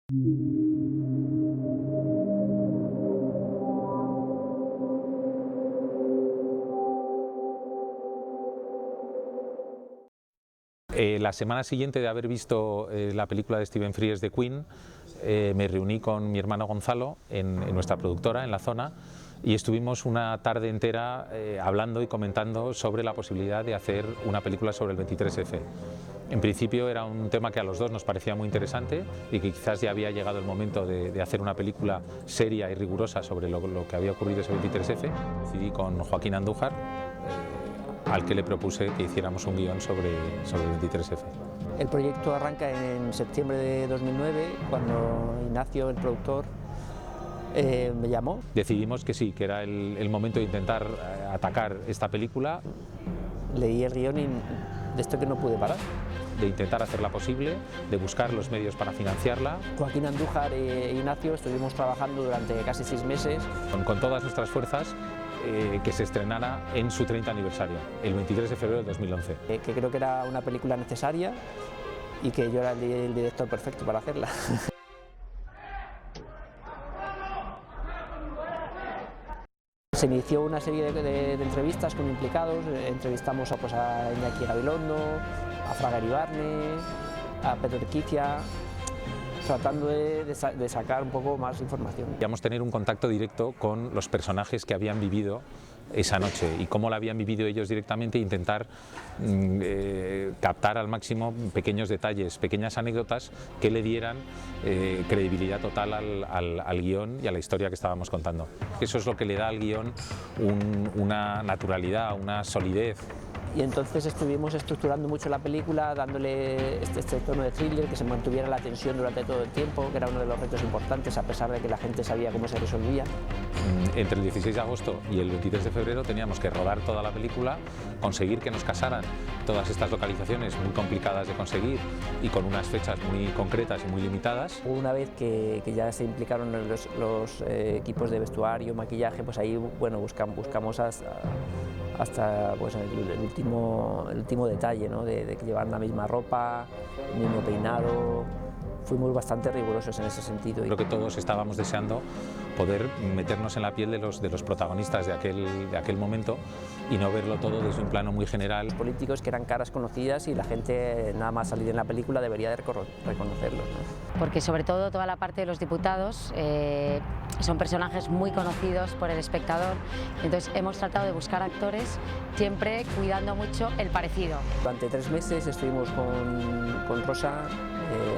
La semana siguiente de haber visto la película de Stephen Frears de Queen, me reuní con mi hermano Gonzalo en nuestra productora, en La Zona, y estuvimos una tarde entera hablando y comentando sobre la posibilidad de hacer una película sobre el 23F. En principio era un tema que a los dos nos parecía muy interesante y que quizás ya había llegado el momento de hacer una película seria y rigurosa sobre lo que había ocurrido ese 23F. Decidí con Joaquín Andújar, al que le propuse que hiciéramos un guión sobre el 23F. El proyecto arranca en septiembre de 2009, cuando Ignacio, el productor, me llamó. Decidimos que sí, que era el momento de intentar atacar esta película. Leí el guión y de esto que no pude parar. De intentar hacerla posible, de buscar los medios para financiarla. Joaquín Andújar e Ignacio estuvimos trabajando durante casi 6 meses. Con todas nuestras fuerzas, que se estrenara en su 30 aniversario, el 23 de febrero del 2011. Que creo que era una película necesaria y que yo era el director perfecto para hacerla. Se inició una serie de entrevistas con implicados. Entrevistamos a Iñaki Gabilondo, a Fraga Iribarne, a Pedro Urquicia, tratando de sacar un poco más información. Queríamos tener un contacto directo con los personajes que habían vivido esa noche y cómo la habían vivido ellos directamente e intentar captar al máximo pequeños detalles, pequeñas anécdotas que le dieran credibilidad total al guión y a la historia que estábamos contando. Eso es lo que le da al guión una naturalidad, una solidez. Y entonces estuvimos estructurando mucho la película, dándole este tono de thriller, que se mantuviera la tensión durante todo el tiempo, que era uno de los retos importantes, a pesar de que la gente sabía cómo se resolvía. Entre el 16 de agosto y el 23 de febrero teníamos que rodar toda la película, conseguir que nos casaran todas estas localizaciones muy complicadas de conseguir y con unas fechas muy concretas y muy limitadas. Una vez que ya se implicaron los equipos de vestuario, maquillaje, pues ahí bueno, buscamos hasta pues, el último detalle, ¿no? de que llevaran la misma ropa, el mismo peinado. Fuimos bastante rigurosos en ese sentido. Creo que todos estábamos deseando poder meternos en la piel de los protagonistas de aquel momento y no verlo todo desde un plano muy general. Los políticos que eran caras conocidas y la gente nada más salir en la película debería de reconocerlos, ¿no? Porque sobre todo toda la parte de los diputados son personajes muy conocidos por el espectador, entonces hemos tratado de buscar actores siempre cuidando mucho el parecido. Durante 3 meses estuvimos con Rosa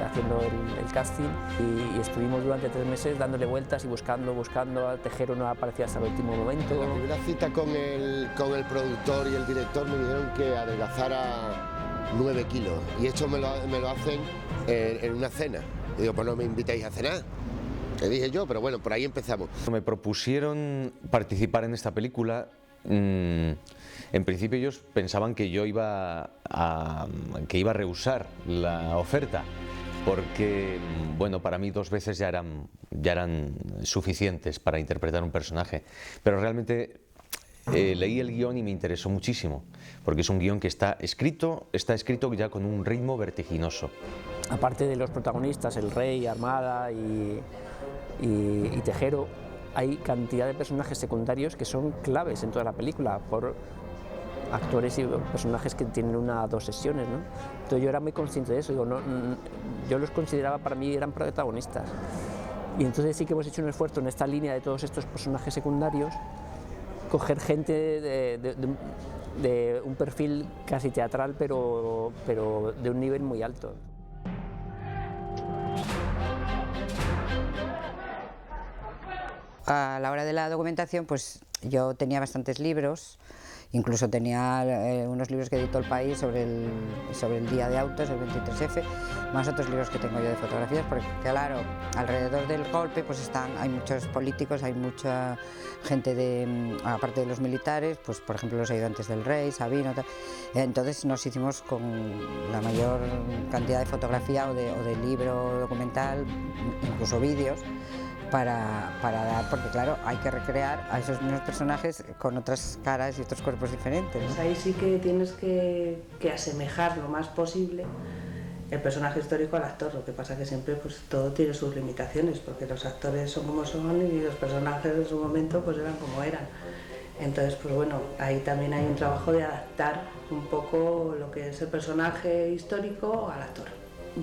haciendo el casting y estuvimos durante 3 meses dándole vueltas y buscando, Tejero no aparecía hasta el último momento. En la primera cita con el productor y el director me dijeron que adelgazara 9 kilos y esto me lo hacen en una cena. Y digo, pues no me invitáis a cenar. Le dije yo, pero bueno, por ahí empezamos. Me propusieron participar en esta película. En principio ellos pensaban que yo iba a rehusar la oferta, porque bueno, para mí 2 veces ya eran suficientes para interpretar un personaje, pero realmente leí el guión y me interesó muchísimo, porque es un guión que está escrito ya con un ritmo vertiginoso. Aparte de los protagonistas, el Rey, Armada y Tejero, hay cantidad de personajes secundarios que son claves en toda la película, por actores y personajes que tienen 1 o 2 sesiones, ¿no? Entonces yo era muy consciente de eso, yo los consideraba, para mí eran protagonistas. Y entonces sí que hemos hecho un esfuerzo en esta línea de todos estos personajes secundarios, coger gente de un perfil casi teatral, pero de un nivel muy alto. A la hora de la documentación, pues yo tenía bastantes libros, incluso tenía unos libros que editó El País sobre el Día de Autos, el 23F, más otros libros que tengo yo de fotografías, porque claro, alrededor del golpe pues hay muchos políticos, hay mucha gente aparte de los militares, pues por ejemplo los ayudantes del rey, Sabino, entonces nos hicimos con la mayor cantidad de fotografía o de libro documental, incluso vídeos, para dar, porque claro, hay que recrear a esos mismos personajes con otras caras y otros cuerpos diferentes, ¿no? Pues ahí sí que tienes que asemejar lo más posible el personaje histórico al actor. Lo que pasa que siempre pues todo tiene sus limitaciones, porque los actores son como son y los personajes en su momento pues eran como eran. Entonces, pues bueno, ahí también hay un trabajo de adaptar un poco lo que es el personaje histórico al actor.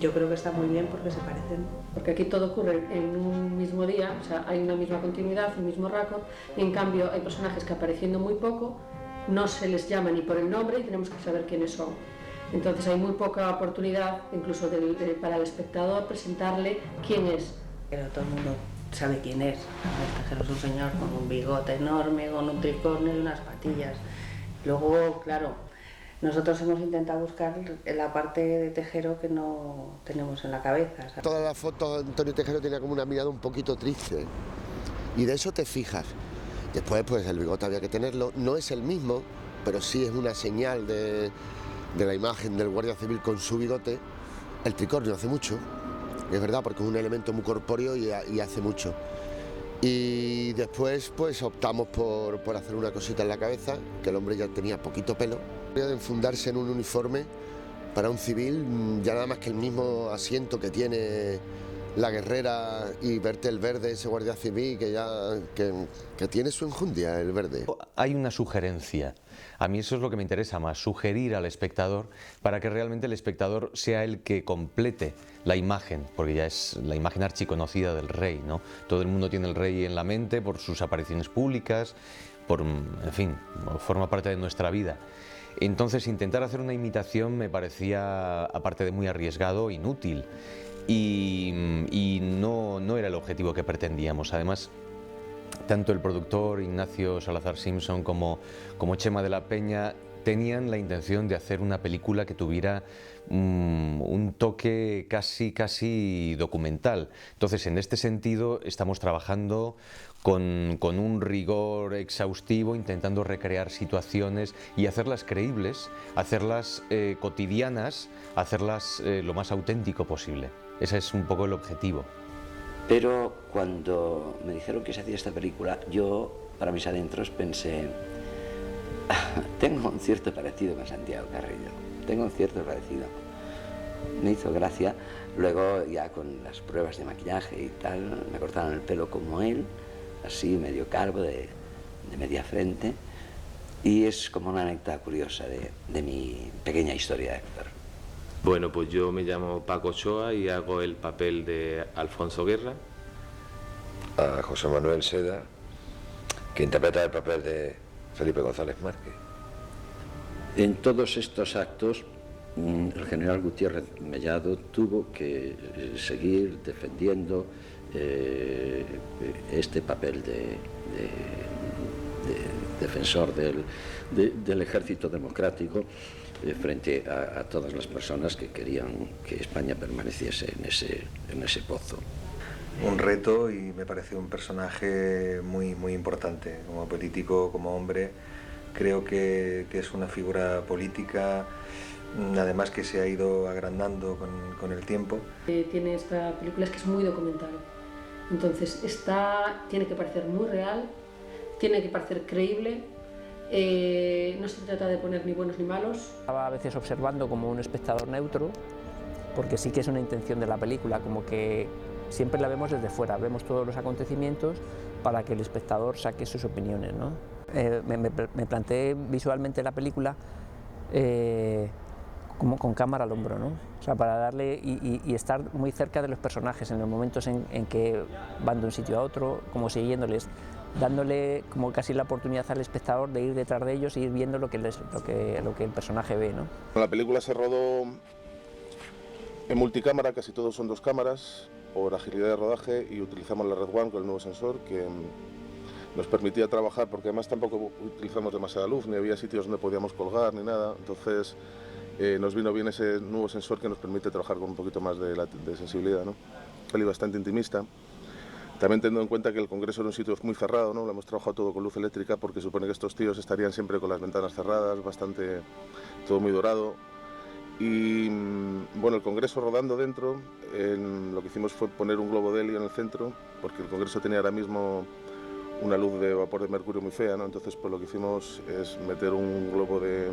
Yo creo que está muy bien porque se parecen. Porque aquí todo ocurre en un mismo día, o sea, hay una misma continuidad, un mismo récord, y en cambio hay personajes que apareciendo muy poco no se les llama ni por el nombre y tenemos que saber quiénes son. Entonces hay muy poca oportunidad, incluso para el espectador, presentarle quién es. Pero todo el mundo sabe quién es. El Tejero es un señor con un bigote enorme, con un tricornio y unas patillas. Luego, claro, nosotros hemos intentado buscar la parte de Tejero que no tenemos en la cabeza, ¿sabes? Todas las fotos de Antonio Tejero tenía como una mirada un poquito triste y de eso te fijas. Después pues el bigote había que tenerlo, no es el mismo, pero sí es una señal de la imagen del guardia civil con su bigote. El tricornio hace mucho, es verdad, porque es un elemento muy corpóreo y hace mucho. Y después pues optamos por hacer una cosita en la cabeza, que el hombre ya tenía poquito pelo. De enfundarse en un uniforme para un civil, ya nada más que el mismo asiento que tiene la guerrera y verte el verde, ese guardia civil que tiene su enjundia, el verde. Hay una sugerencia. A mí eso es lo que me interesa más, sugerir al espectador para que realmente el espectador sea el que complete la imagen, porque ya es la imagen archiconocida del rey, ¿no? Todo el mundo tiene el rey en la mente por sus apariciones públicas, en fin, forma parte de nuestra vida. Entonces intentar hacer una imitación me parecía, aparte de muy arriesgado, inútil y no era el objetivo que pretendíamos. Además, tanto el productor Ignacio Salazar Simpson como Chema de la Peña tenían la intención de hacer una película que tuviera un toque casi documental. Entonces, en este sentido, estamos trabajando con un rigor exhaustivo, intentando recrear situaciones y hacerlas creíbles, hacerlas cotidianas, hacerlas lo más auténtico posible. Ese es un poco el objetivo. Pero cuando me dijeron que se hacía esta película, yo, para mis adentros, pensé, tengo un cierto parecido con Santiago Carrillo, tengo un cierto parecido. Me hizo gracia, luego ya con las pruebas de maquillaje y tal, me cortaron el pelo como él, así medio calvo, de media frente, y es como una anécdota curiosa de mi pequeña historia de actor. Bueno, pues yo me llamo Paco Ochoa y hago el papel de Alfonso Guerra. A José Manuel Seda, que interpreta el papel de Felipe González Márquez. En todos estos actos, el general Gutiérrez Mellado tuvo que seguir defendiendo este papel de defensor del ejército democrático frente a todas las personas que querían que España permaneciese en ese pozo. Un reto, y me parece un personaje muy importante, como político, como hombre. Creo que es una figura política, además que se ha ido agrandando con el tiempo. Tiene esta película, es que es muy documental, entonces tiene que parecer muy real, tiene que parecer creíble. No se trata de poner ni buenos ni malos. Estaba a veces observando como un espectador neutro, porque sí que es una intención de la película, como que siempre la vemos desde fuera, vemos todos los acontecimientos para que el espectador saque sus opiniones, ¿no? Me planteé visualmente la película como con cámara al hombro, ¿no? O sea, para darle y estar muy cerca de los personajes en los momentos en que van de un sitio a otro, como siguiéndoles, dándole como casi la oportunidad al espectador de ir detrás de ellos y ir viendo lo que el personaje ve, ¿no? La película se rodó en multicámara, casi todos son 2 cámaras, por agilidad de rodaje, y utilizamos la Red One con el nuevo sensor que nos permitía trabajar, porque además tampoco utilizamos demasiada luz, ni había sitios donde podíamos colgar ni nada, entonces nos vino bien ese nuevo sensor que nos permite trabajar con un poquito más de sensibilidad, ¿no? Peli bastante intimista. También teniendo en cuenta que el Congreso era un sitio muy cerrado, ¿no? Lo hemos trabajado todo con luz eléctrica porque supone que estos tíos estarían siempre con las ventanas cerradas, todo muy dorado. Y bueno, el Congreso rodando dentro, lo que hicimos fue poner un globo de helio en el centro, porque el Congreso tenía ahora mismo una luz de vapor de mercurio muy fea, ¿no? Entonces pues lo que hicimos es meter un globo de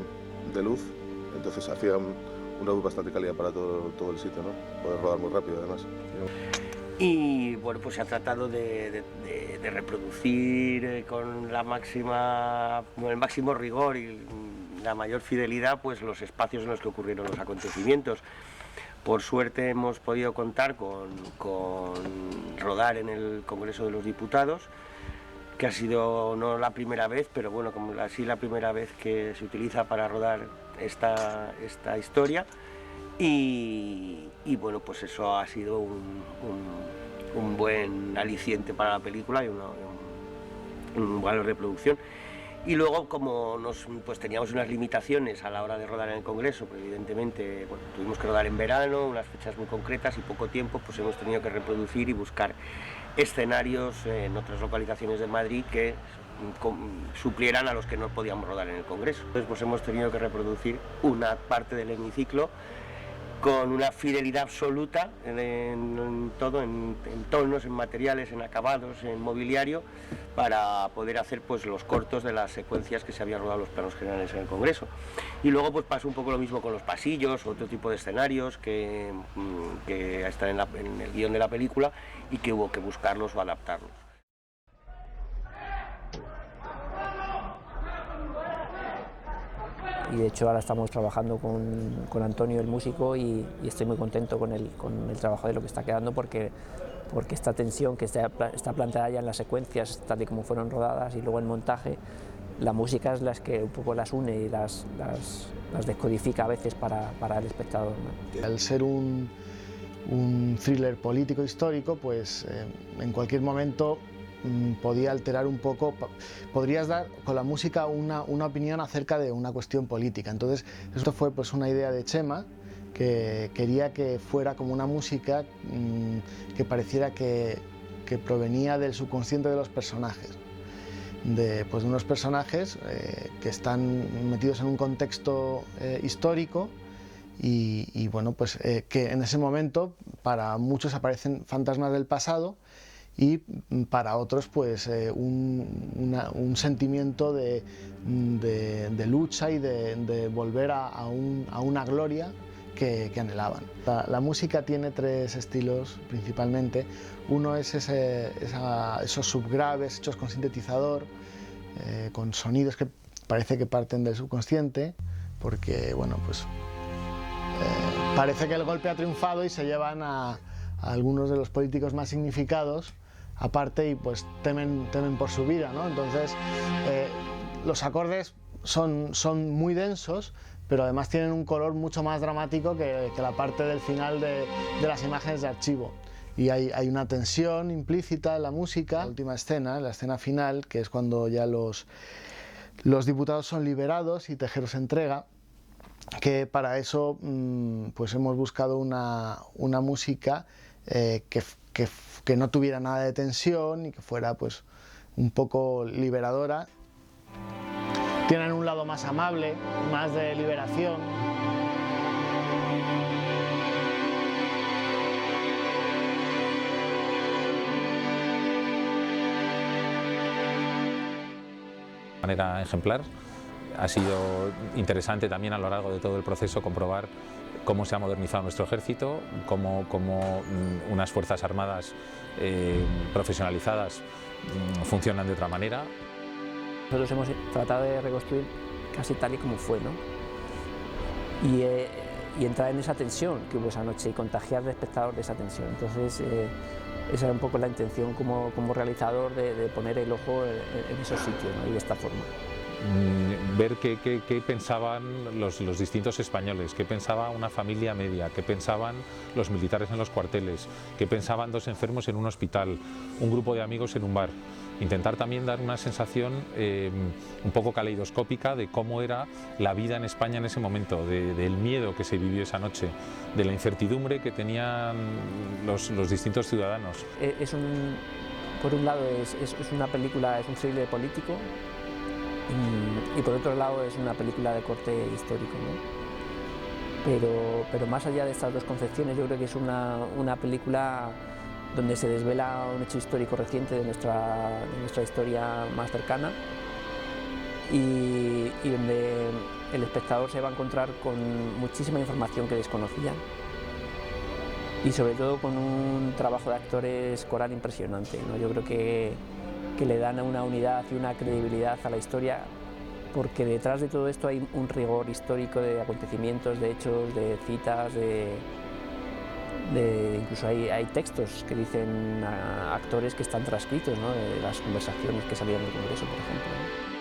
luz, entonces hacía una luz bastante cálida para todo el sitio, ¿no? Poder rodar muy rápido además. Y bueno, pues se ha tratado de reproducir con el máximo rigor y la mayor fidelidad pues los espacios en los que ocurrieron los acontecimientos. Por suerte hemos podido contar con rodar en el Congreso de los Diputados, que ha sido no la primera vez, pero bueno, como así la primera vez que se utiliza para rodar esta historia. Y bueno, pues eso ha sido un buen aliciente para la película y un valor de producción. Y luego, como pues teníamos unas limitaciones a la hora de rodar en el Congreso, pues evidentemente bueno, tuvimos que rodar en verano, unas fechas muy concretas y poco tiempo, pues hemos tenido que reproducir y buscar escenarios en otras localizaciones de Madrid que suplieran a los que no podíamos rodar en el Congreso. Entonces pues hemos tenido que reproducir una parte del hemiciclo con una fidelidad absoluta en todo, en tonos, en materiales, en acabados, en mobiliario, para poder hacer pues los cortos de las secuencias que se habían rodado los planos generales en el Congreso. Y luego pues pasó un poco lo mismo con los pasillos, otro tipo de escenarios que están en el guión de la película y que hubo que buscarlos o adaptarlos. Y de hecho ahora estamos trabajando con Antonio, el músico, y estoy muy contento con el trabajo de lo que está quedando, porque esta tensión que está planteada ya en las secuencias, tal y como fueron rodadas, y luego en montaje, la música es la que un poco las une y las descodifica a veces para el espectador, ¿no? Al ser un thriller político histórico, pues en cualquier momento podía alterar un poco, podrías dar con la música una opinión acerca de una cuestión política. Entonces esto fue pues una idea de Chema, que quería que fuera como una música que pareciera que provenía del subconsciente de los personajes, de unos personajes que están metidos en un contexto histórico y bueno, pues que en ese momento para muchos aparecen fantasmas del pasado y para otros pues un sentimiento de lucha y de volver a una gloria que anhelaban. La música tiene tres estilos principalmente. Uno es esos subgraves hechos con sintetizador, con sonidos que parece que parten del subconsciente, porque bueno, pues parece que el golpe ha triunfado y se llevan a algunos de los políticos más significados aparte y pues temen por su vida, ¿no? Entonces los acordes son muy densos, pero además tienen un color mucho más dramático que la parte del final de las imágenes de archivo. Y hay una tensión implícita en la música. La última escena, la escena final, que es cuando ya los diputados son liberados y Tejero se entrega, que para eso pues hemos buscado una música que no tuviera nada de tensión y que fuera pues un poco liberadora. Tienen un lado más amable, más de liberación. De manera ejemplar. Ha sido interesante también a lo largo de todo el proceso comprobar cómo se ha modernizado nuestro ejército, cómo unas fuerzas armadas profesionalizadas funcionan de otra manera. Nosotros hemos tratado de reconstruir casi tal y como fue, ¿no? Y entrar en esa tensión que hubo esa noche y contagiar al espectador de esa tensión. Entonces esa era un poco la intención como realizador de poner el ojo en esos sitios, ¿no? Y de esta forma. Ver qué pensaban los distintos españoles, qué pensaba una familia media, qué pensaban los militares en los cuarteles, qué pensaban dos enfermos en un hospital, un grupo de amigos en un bar. Intentar también dar una sensación un poco caleidoscópica de cómo era la vida en España en ese momento, del miedo que se vivió esa noche, de la incertidumbre que tenían los distintos ciudadanos. Por un lado es una película, es un thriller político, y por otro lado es una película de corte histórico, ¿no? Pero más allá de estas dos concepciones, yo creo que es una película donde se desvela un hecho histórico reciente de nuestra historia más cercana y donde el espectador se va a encontrar con muchísima información que desconocían y sobre todo con un trabajo de actores coral impresionante, ¿no? Yo creo que le dan una unidad y una credibilidad a la historia, porque detrás de todo esto hay un rigor histórico de acontecimientos, de hechos, de citas, incluso hay textos que dicen a actores que están transcritos, ¿no? De las conversaciones que salían del Congreso, por ejemplo, ¿no?